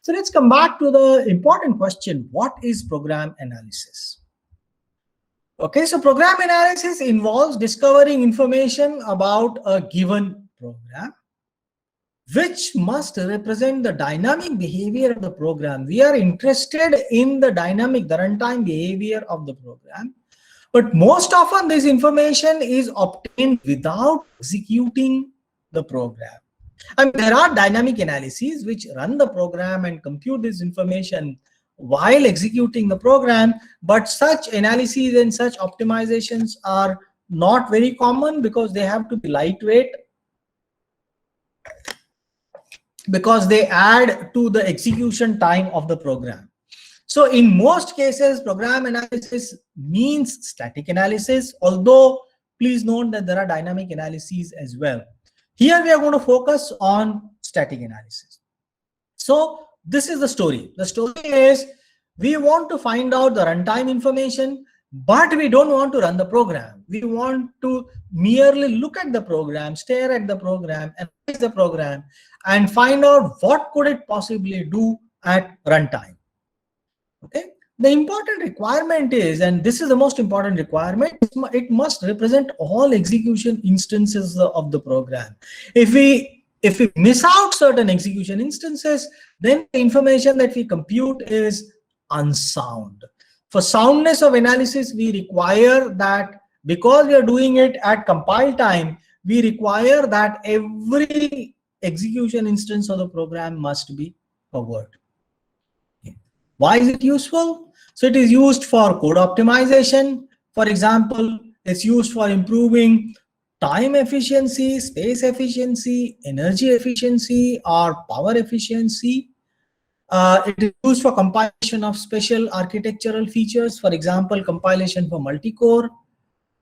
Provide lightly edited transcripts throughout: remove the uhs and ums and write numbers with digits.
So let's come back to the important question. What is program analysis? Okay, so program analysis involves discovering information about a given program, which must represent the dynamic behavior of the program. We are interested in the runtime behavior of the program. But most often this information is obtained without executing the program. I mean, there are dynamic analyses which run the program and compute this information while executing the program, but such analyses and such optimizations are not very common because they have to be lightweight, because they add to the execution time of the program. So in most cases, program analysis means static analysis, although please note that there are dynamic analyses as well. Here we are going to focus on static analysis. So this is the story. The story is we want to find out the runtime information, but we don't want to run the program. We want to merely look at the program, stare at the program, analyze the program, and find out what could it possibly do at runtime. Okay, the important requirement is, and this is the most important requirement, it must represent all execution instances of the program. If we miss out certain execution instances, then the information that we compute is unsound. For soundness of analysis, we require that, because we are doing it at compile time, we require that every execution instance of the program must be covered. Why is it useful? So it is used for code optimization. For example, it's used for improving time efficiency, space efficiency, energy efficiency, or power efficiency. It is used for compilation of special architectural features, for example, compilation for multi-core.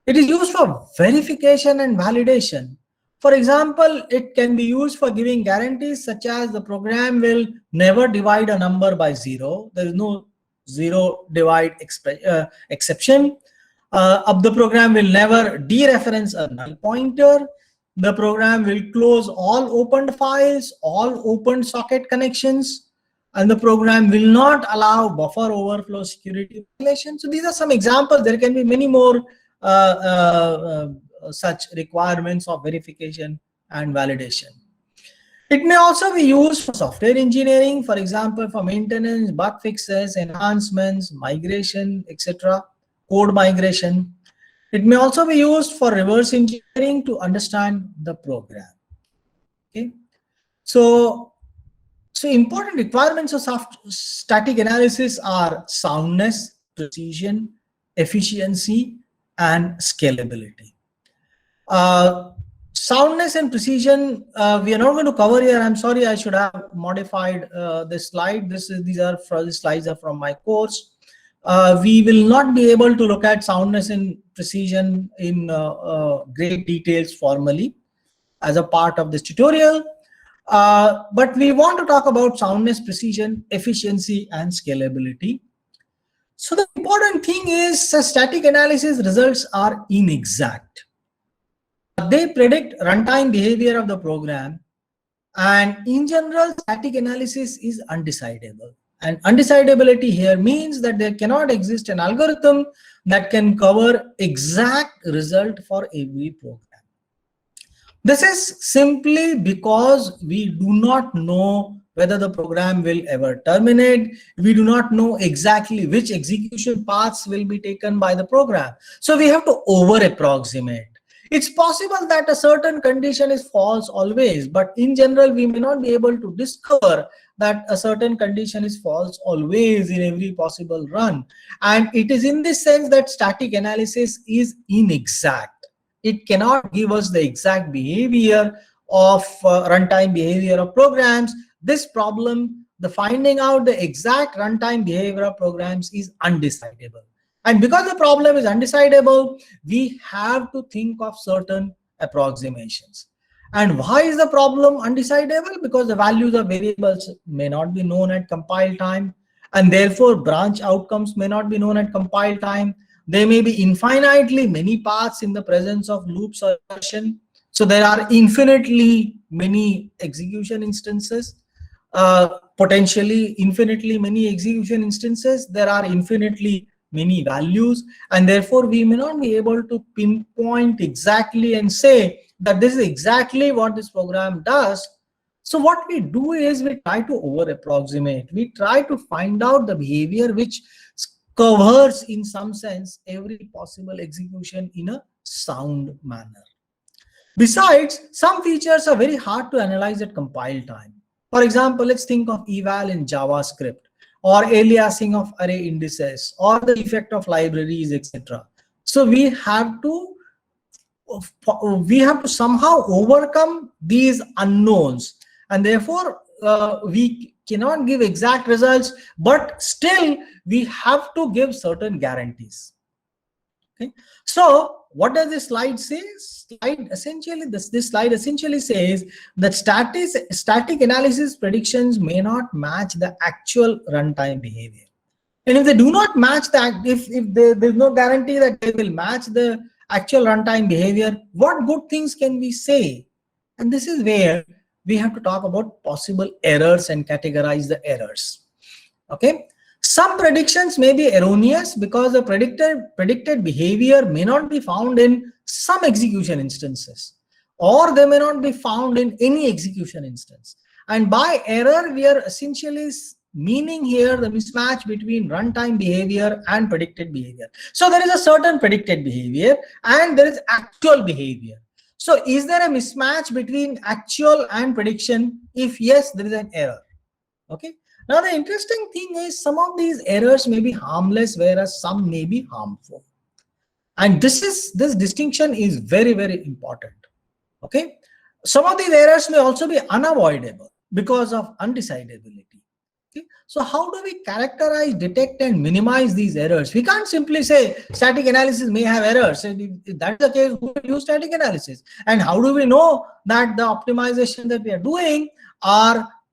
It is used for verification and validation. For example, it can be used for giving guarantees such as the program will never divide a number by 0. There is no zero divide exception. The program will never dereference a null pointer. The program will close all opened files, all opened socket connections, and the program will not allow buffer overflow security violations. So these are some examples. There can be many more such requirements of verification and validation. It may also be used for software engineering, for example, for maintenance, bug fixes, enhancements, migration, etc., code migration. It may also be used for reverse engineering to understand the program. Okay, so important requirements of static analysis are soundness, precision, efficiency, and scalability. Soundness and precision we are not going to cover here. I'm sorry, I should have modified this slide. These slides are from my course. We will not be able to look at soundness and precision in great details formally as a part of this tutorial. But we want to talk about soundness, precision, efficiency, and scalability. So the important thing is static analysis results are inexact. They predict runtime behavior of the program, and in general, static analysis is undecidable. And undecidability here means that there cannot exist an algorithm that can cover exact result for every program. This is simply because we do not know whether the program will ever terminate. We do not know exactly which execution paths will be taken by the program. So we have to over approximate. It's possible that a certain condition is false always, but in general, we may not be able to discover that a certain condition is false always in every possible run. And it is in this sense that static analysis is inexact. It cannot give us the exact behavior of runtime behavior of programs. This problem, the finding out the exact runtime behavior of programs, is undecidable. And because the problem is undecidable, we have to think of certain approximations. And why is the problem undecidable? Because the values of variables may not be known at compile time, and therefore branch outcomes may not be known at compile time. There may be infinitely many paths in the presence of loops or version. So there are infinitely many execution instances. potentially infinitely many execution instances. There are infinitely many values, and therefore we may not be able to pinpoint exactly and say that this is exactly what this program does. So what we do is we try to over approximate. We try to find out the behavior which covers in some sense every possible execution in a sound manner. Besides, some features are very hard to analyze at compile time. For example, let's think of eval in JavaScript, or aliasing of array indices, or the effect of libraries, etc. So we have to somehow overcome these unknowns, and therefore we cannot give exact results, but still we have to give certain guarantees. Okay, so what does this slide say? This slide essentially says that static analysis predictions may not match the actual runtime behavior. And if they do not match that, if there's no guarantee that they will match the actual runtime behavior, what good things can we say? And this is where we have to talk about possible errors and categorize the errors. Okay. Some predictions may be erroneous because the predicted behavior may not be found in some execution instances, or they may not be found in any execution instance. And by error, we are essentially meaning here the mismatch between runtime behavior and predicted behavior. So there is a certain predicted behavior and there is actual behavior. So is there a mismatch between actual and prediction? If yes, there is an error. Okay. Now the interesting thing is some of these errors may be harmless, whereas some may be harmful. And this distinction is very, very important. Okay. Some of these errors may also be unavoidable because of undecidability. Okay. So how do we characterize, detect, and minimize these errors? We can't simply say static analysis may have errors. If that's the case, we will use static analysis. And how do we know that the optimization that we are doing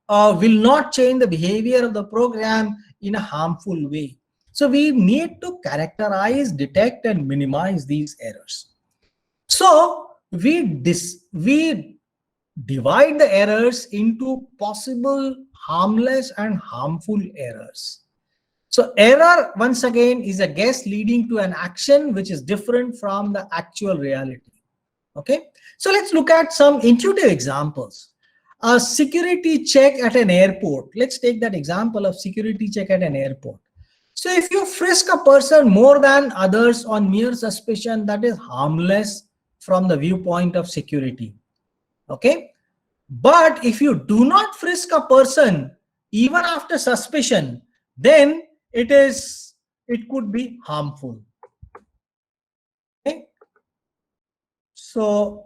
will not change the behavior of the program in a harmful way? So we need to characterize, detect, and minimize these errors. So we divide the errors into possible harmless and harmful errors. So error, once again, is a guess leading to an action which is different from the actual reality. Okay, so let's look at some intuitive examples. A security check at an airport. Let's take that example of security check at an airport. So if you frisk a person more than others on mere suspicion, that is harmless from the viewpoint of security. Okay, but if you do not frisk a person even after suspicion, then it could be harmful. Okay, so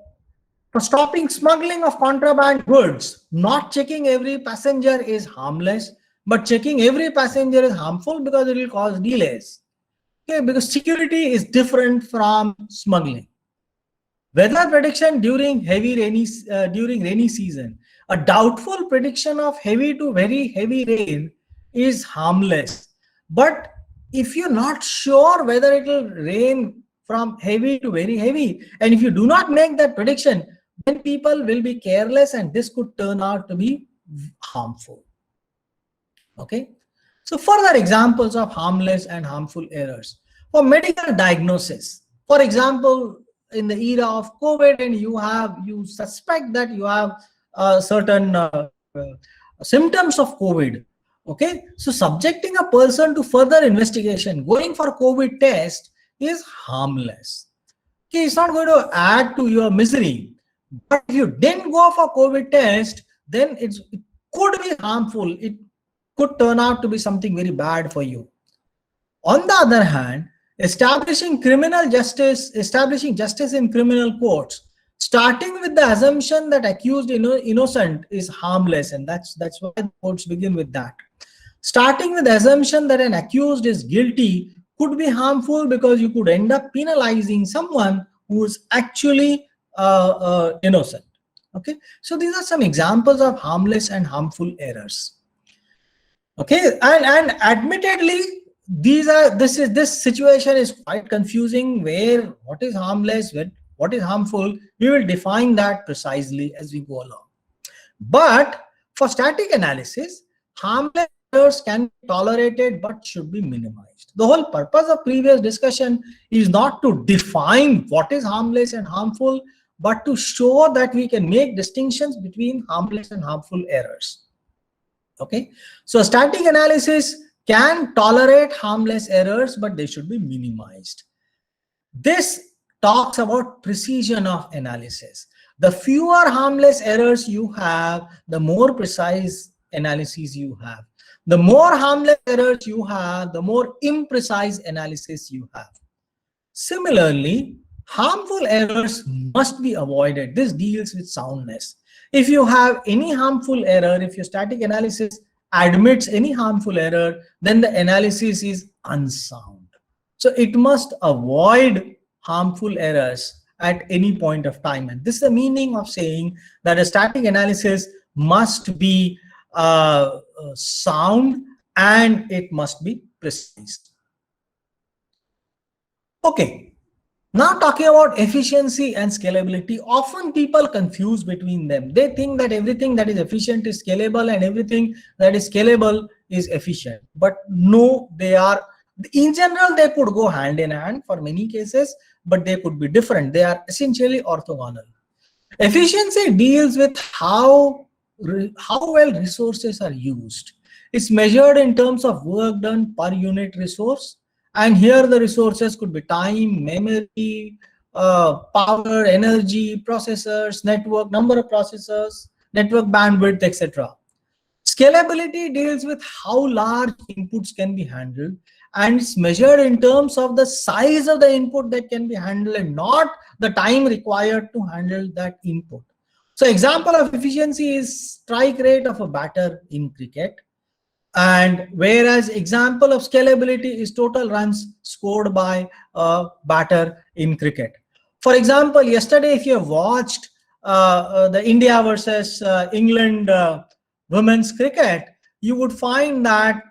for stopping smuggling of contraband goods, not checking every passenger is harmless, but checking every passenger is harmful because it will cause delays. Okay, because security is different from smuggling. Weather prediction during rainy season. A doubtful prediction of heavy to very heavy rain is harmless. But if you're not sure whether it will rain from heavy to very heavy, and if you do not make that prediction, then people will be careless and this could turn out to be harmful. Okay. So further examples of harmless and harmful errors. For medical diagnosis, for example, in the era of COVID, and you suspect that you have certain symptoms of COVID. Okay, so subjecting a person to further investigation, going for COVID test is harmless. Okay, it's not going to add to your misery. But if you didn't go for COVID test, then it could be harmful. It could turn out to be something very bad for you. On the other hand, establishing justice in criminal courts, starting with the assumption that accused innocent is harmless, and that's why the courts begin with that. Starting with the assumption that an accused is guilty could be harmful because you could end up penalizing someone who is actually innocent. Okay, so these are some examples of harmless and harmful errors. Okay, and admittedly, this situation is quite confusing, where what is harmless, what is harmful, we will define that precisely as we go along. But for static analysis, harmless errors can be tolerated but should be minimized. The whole purpose of previous discussion is not to define what is harmless and harmful, but to show that we can make distinctions between harmless and harmful errors. Okay, so static analysis can tolerate harmless errors, but they should be minimized. This talks about precision of analysis. The fewer harmless errors you have, the more precise analysis you have. The more harmless errors you have, the more imprecise analysis you have. Similarly, harmful errors must be avoided. This deals with soundness. If you have any harmful error, if your static analysis admits any harmful error, then the analysis is unsound. So it must avoid harmful errors at any point of time. And this is the meaning of saying that a static analysis must be sound and it must be precise. Okay, now talking about efficiency and scalability, often people confuse between them. They think that everything that is efficient is scalable and everything that is scalable is efficient. But no, they are, in general, they could go hand in hand for many cases, but they could be different. They are essentially orthogonal. Efficiency deals with how well resources are used. It's measured in terms of work done per unit resource. And here the resources could be time, memory, power, energy, processors, network, number of processors, network bandwidth, etc. Scalability deals with how large inputs can be handled, and it's measured in terms of the size of the input that can be handled and not the time required to handle that input. So example of efficiency is strike rate of a batter in cricket. And whereas example of scalability is total runs scored by a batter in cricket. For example, yesterday, if you have watched the India versus England women's cricket, you would find that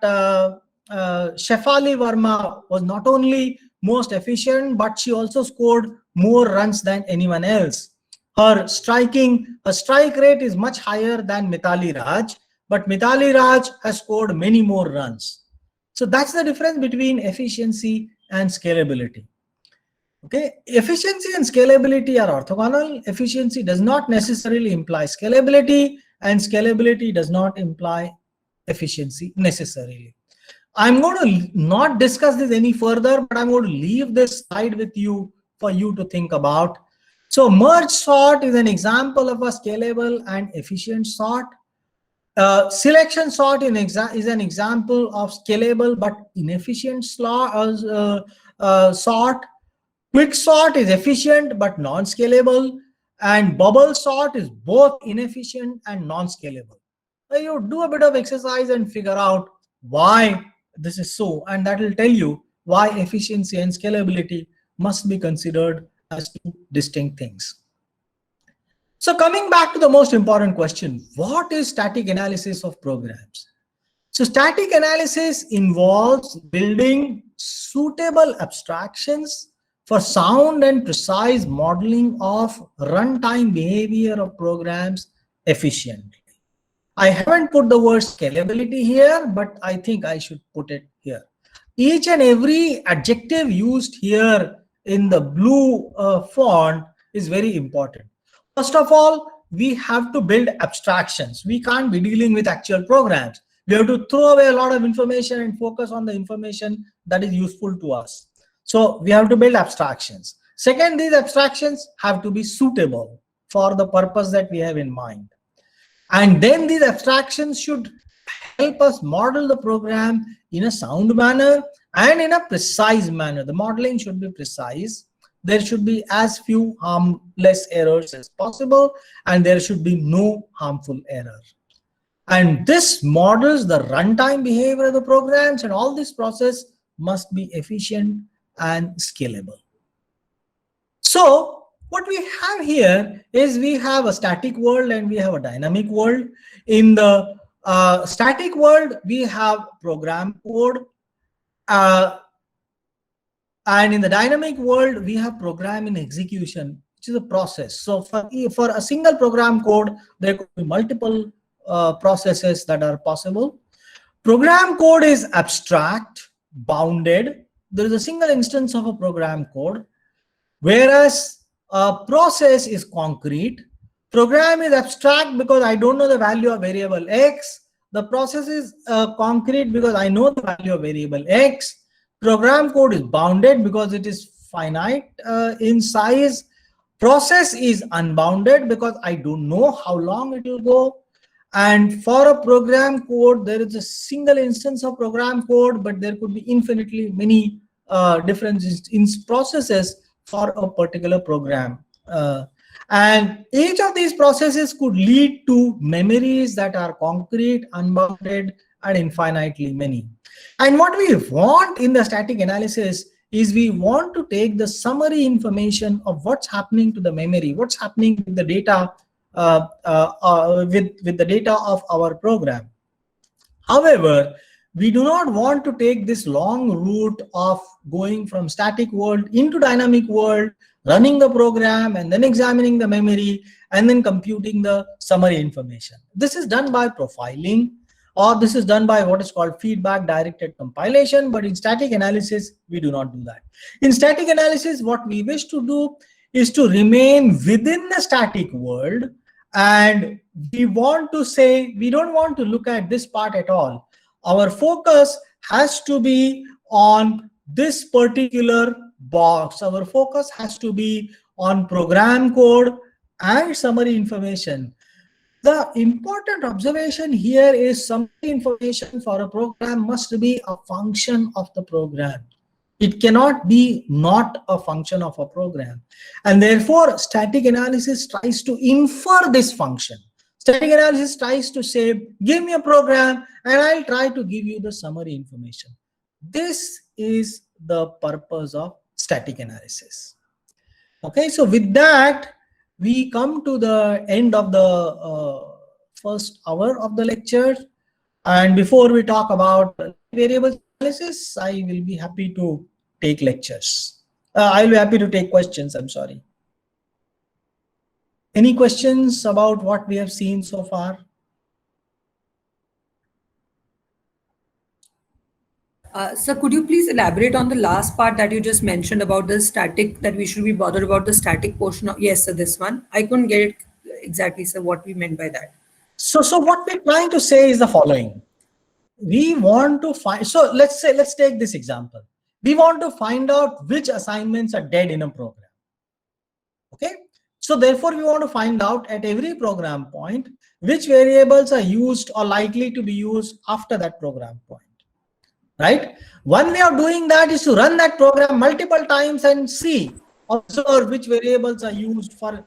Shefali Verma was not only most efficient, but she also scored more runs than anyone else. Her strike rate is much higher than Mithali Raj, but Mithali Raj has scored many more runs. So that's the difference between efficiency and scalability. Okay, efficiency and scalability are orthogonal. Efficiency does not necessarily imply scalability, and scalability does not imply efficiency necessarily. I'm going to not discuss this any further, but I'm going to leave this slide with you for you to think about. So merge sort is an example of a scalable and efficient sort. Selection sort is an example of scalable but inefficient sort. Quick sort is efficient but non-scalable, and bubble sort is both inefficient and non-scalable. So you do a bit of exercise and figure out why this is so, and that will tell you why efficiency and scalability must be considered as two distinct things. So coming back to the most important question, what is static analysis of programs? So static analysis involves building suitable abstractions for sound and precise modeling of runtime behavior of programs efficiently. I haven't put the word scalability here, but I think I should put it here. Each and every adjective used here in the blue font is very important. First of all, we have to build abstractions. We can't be dealing with actual programs. We have to throw away a lot of information and focus on the information that is useful to us. So we have to build abstractions. Second, these abstractions have to be suitable for the purpose that we have in mind. And then these abstractions should help us model the program in a sound manner and in a precise manner. The modeling should be precise. There should be as few harmless errors as possible, and there should be no harmful error. And this models the runtime behavior of the programs, and all this process must be efficient and scalable. So what we have here is we have a static world and we have a dynamic world. In the static world, we have program code. And in the dynamic world, we have program in execution, which is a process. So for a single program code, there could be multiple processes that are possible. Program code is abstract, bounded. There is a single instance of a program code, whereas a process is concrete. Program is abstract because I don't know the value of variable X. The process is concrete because I know the value of variable X. Program code is bounded because it is finite in size. Process is unbounded because I don't know how long it will go. And for a program code, there is a single instance of program code, but there could be infinitely many different processes for a particular program. And each of these processes could lead to memories that are concrete, unbounded, and infinitely many. And what we want in the static analysis is we want to take the summary information of what's happening to the memory, what's happening with the data, with the data of our program. However, we do not want to take this long route of going from static world into dynamic world, running the program and then examining the memory and then computing the summary information. This is done by profiling, or this is done by what is called feedback directed compilation. But in static analysis, we do not do that. In static analysis, what we wish to do is to remain within the static world. And we want to say, we don't want to look at this part at all. Our focus has to be on this particular box. Our focus has to be on program code and summary information. The important observation here is summary information for a program must be a function of the program. It cannot be not a function of a program. And therefore, static analysis tries to infer this function. Static analysis tries to say, give me a program and I'll try to give you the summary information. This is the purpose of static analysis. Okay, so with that, we come to the end of the first hour of the lecture. And before we talk about variable analysis, I will be happy to take lectures. I'll be happy to take questions. I'm sorry. Any questions about what we have seen so far? Sir, could you please elaborate on the last part that you just mentioned about the static, that we should be bothered about the static portion of, yes, sir, this one. I couldn't get it exactly, sir, what we meant by that. So what we're trying to say is the following. We want to find, so let's take this example. We want to find out which assignments are dead in a program. Okay. So therefore, we want to find out at every program point, which variables are used or likely to be used after that program point. Right? One way of doing that is to run that program multiple times and see, observe which variables are used for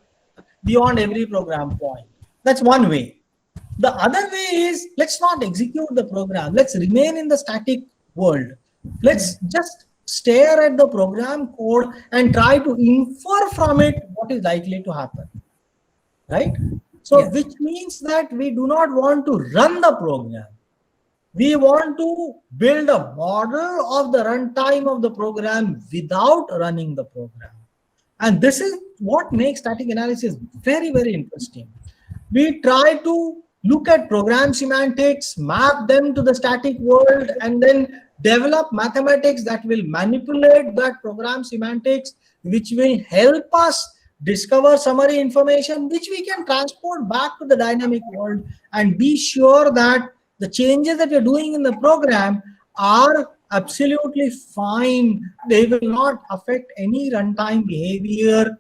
beyond every program point. That's one way. The other way is, let's not execute the program. Let's remain in the static world. Let's just stare at the program code and try to infer from it what is likely to happen. Right? So, yes. Which means that we do not want to run the program. We want to build a model of the runtime of the program without running the program. And this is what makes static analysis very, very interesting. We try to look at program semantics, map them to the static world, and then develop mathematics that will manipulate that program semantics, which will help us discover summary information, which we can transport back to the dynamic world and be sure that the changes that you're doing in the program are absolutely fine. They will not affect any runtime behavior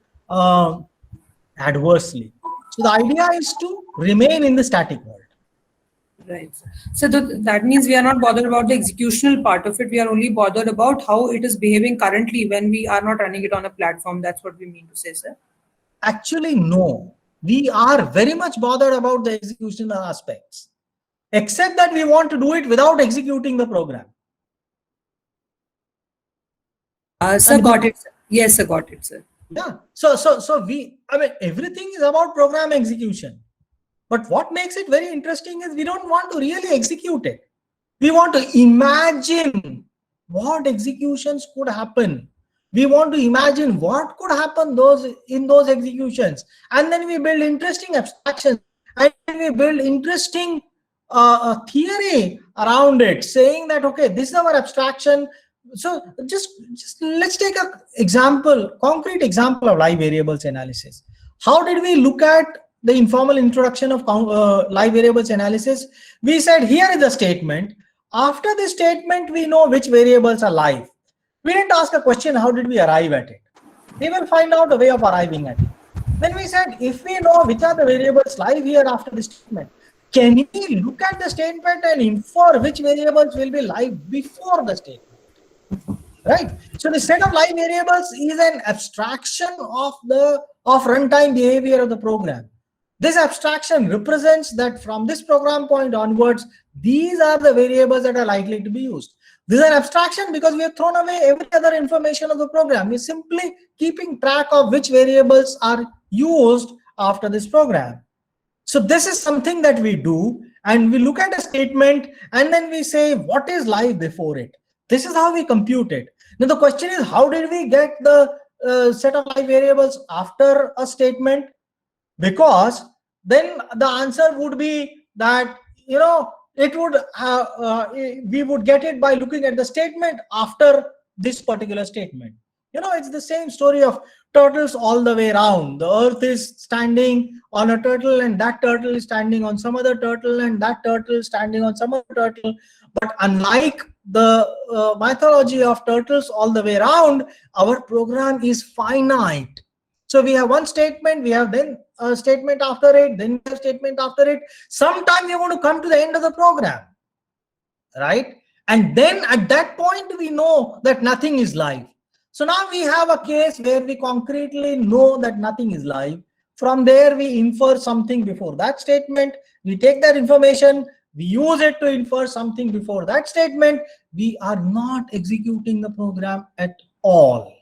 adversely. So the idea is to remain in the static world. Right. So that means we are not bothered about the executional part of it. We are only bothered about how it is behaving currently when we are not running it on a platform. That's what we mean to say, sir. Actually, no. We are very much bothered about the executional aspects, except that we want to do it without executing the program. Sir, got it, sir. Yes, sir, got it, sir. Yeah. So everything is about program execution. But what makes it very interesting is we don't want to really execute it. We want to imagine what executions could happen. We want to imagine what could happen in those executions. And then we build interesting abstractions. And we build interesting a theory around it, saying that, okay, this is our abstraction. So just let's take a example, concrete example of live variables analysis. How did we look at the informal introduction of live variables analysis? We said, here is the statement. After this statement, we know which variables are live. We didn't ask a question, how did we arrive at it? We will find out a way of arriving at it. Then we said, if we know which are the variables live here after this statement, can we look at the statement and infer which variables will be live before the statement? Right? So the set of live variables is an abstraction of runtime behavior of the program. This abstraction represents that from this program point onwards, these are the variables that are likely to be used. This is an abstraction because we have thrown away every other information of the program. We're simply keeping track of which variables are used after this program. So this is something that we do, and we look at a statement and then we say, what is live before it? This is how we compute it. Now the question is, how did we get the set of live variables after a statement? Because then the answer would be that, it would we would get it by looking at the statement after this particular statement. It's the same story of turtles all the way around. The earth is standing on a turtle, and that turtle is standing on some other turtle, and that turtle is standing on some other turtle. But unlike the mythology of turtles all the way around, our program is finite. So we have one statement, we have then a statement after it, then we have a statement after it. Sometime we want to come to the end of the program, right? And then at that point, we know that nothing is live. So now we have a case where we concretely know that nothing is live. From there, we infer something before that statement. We take that information, we use it to infer something before that statement. We are not executing the program at all.